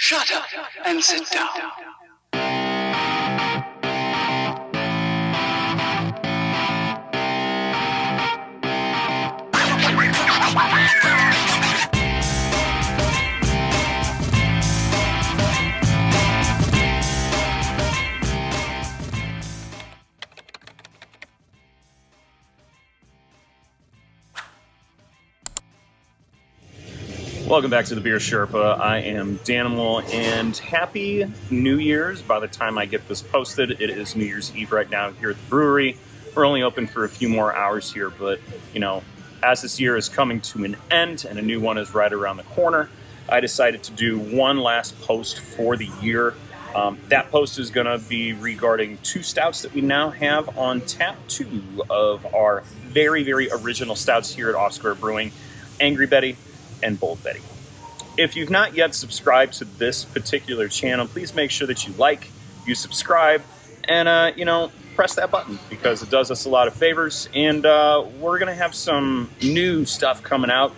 Shut up and sit down. Welcome back to the Beer Sherpa. I am Danimal, and happy New Year's. By the time I get this posted, it is New Year's Eve right now here at the brewery. We're only open for a few more hours here, but, you know, as this year is coming to an end and a new one is right around the corner, I decided to do one last post for the year. That post is going to be regarding two stouts that we now have on tap, two of our very, very original stouts here at Square Brewing, Angry Betty and Bold Betty. If you've not yet subscribed to this particular channel, please make sure that you like, you subscribe, and press that button because it does us a lot of favors. And we're gonna have some new stuff coming out.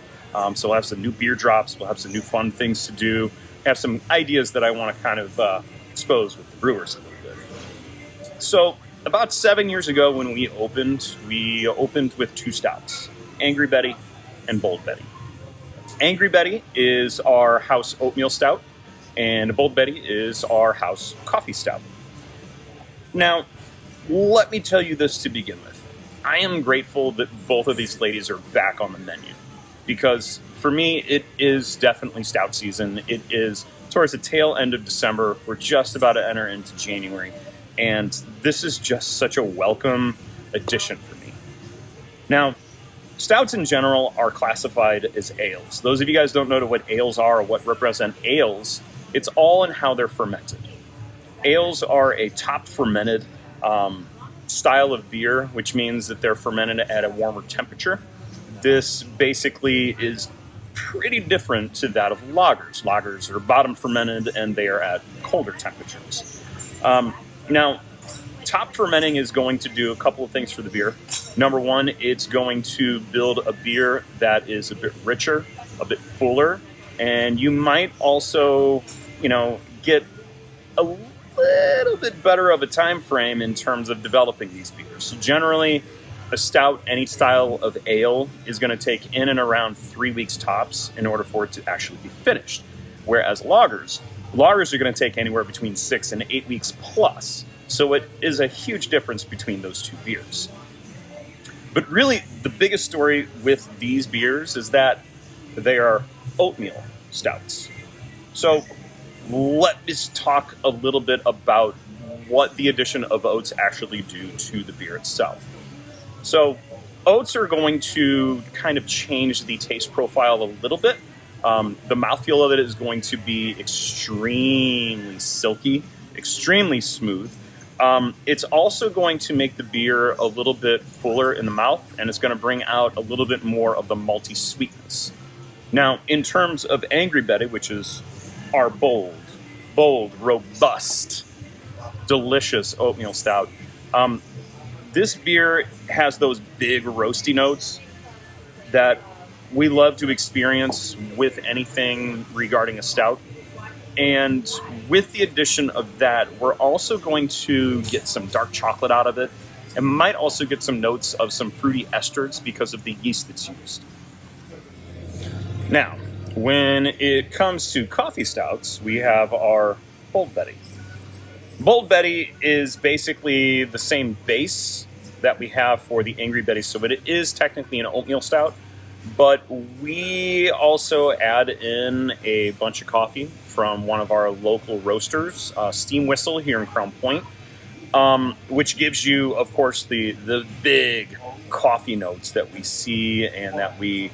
So we'll have some new beer drops. We'll have some new fun things to do. Have some ideas that I want to kind of expose with the brewers a little bit. So about 7 years ago, when we opened with two stouts: Angry Betty and Bold Betty. Angry Betty is our house oatmeal stout, and Bold Betty is our house coffee stout. Now, let me tell you this to begin with. I am grateful that both of these ladies are back on the menu, because for me, it is definitely stout season. It is towards the tail end of December. We're just about to enter into January, and this is just such a welcome addition for me. Now, stouts in general are classified as ales. Those of you guys don't know what ales are or what represent ales, it's all in how they're fermented. Ales are a top fermented style of beer, which means that they're fermented at a warmer temperature. This basically is pretty different to that of lagers. Lagers are bottom fermented and they are at colder temperatures. Now, top fermenting is going to do a couple of things for the beer. Number one, it's going to build a beer that is a bit richer, a bit fuller, and you might also, get a little bit better of a time frame in terms of developing these beers. So generally, a stout, any style of ale, is going to take in and around 3 weeks tops in order for it to actually be finished. Whereas lagers are going to take anywhere between 6 and 8 weeks plus. So it is a huge difference between those two beers. But really, the biggest story with these beers is that they are oatmeal stouts. So let's talk a little bit about what the addition of oats actually do to the beer itself. So oats are going to kind of change the taste profile a little bit. The mouthfeel of it is going to be extremely silky, extremely smooth. It's also going to make the beer a little bit fuller in the mouth, and it's going to bring out a little bit more of the malty sweetness. Now, in terms of Angry Betty, which is our bold, robust, delicious oatmeal stout, this beer has those big roasty notes that we love to experience with anything regarding a stout. And with the addition of that, we're also going to get some dark chocolate out of it, and might also get some notes of some fruity esters because of the yeast that's used. Now, when it comes to coffee stouts, we have our Bold Betty. Bold Betty is basically the same base that we have for the Angry Betty, so it is technically an oatmeal stout. But we also add in a bunch of coffee from one of our local roasters, Steamwhistle here in Crown Point, which gives you, of course, the big coffee notes that we see and that we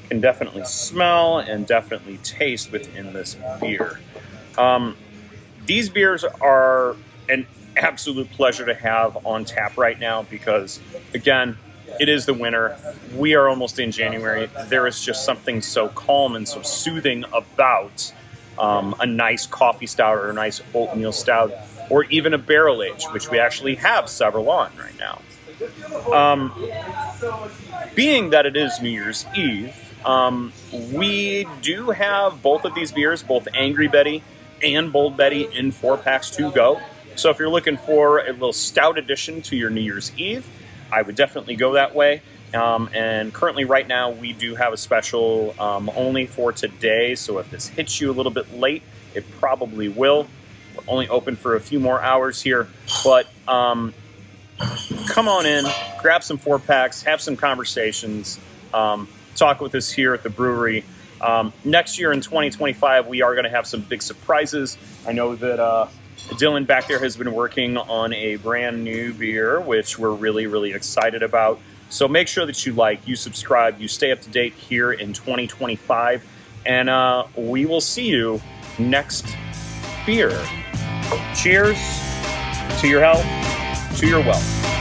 can definitely smell and definitely taste within this beer. These beers are an absolute pleasure to have on tap right now because, again, it is the winter. We are almost in January. There is just something so calm and so soothing about a nice coffee stout or a nice oatmeal stout or even a barrel age, which we actually have several on right now. Being that it is New Year's Eve, we do have both of these beers, both Angry Betty and Bold Betty in 4-packs to go. So if you're looking for a little stout addition to your New Year's Eve, I would definitely go that way. And currently right now we do have a special only for today. So if this hits you a little bit late, it probably will. We're only open for a few more hours here, but come on in, grab some 4-packs, have some conversations, talk with us here at the brewery. Next year in 2025, we are going to have some big surprises. I know that Dylan back there has been working on a brand new beer, which we're really, really excited about. So make sure that you subscribe, you stay up to date here in 2025, and we will see you next beer. Cheers to your health, to your wealth.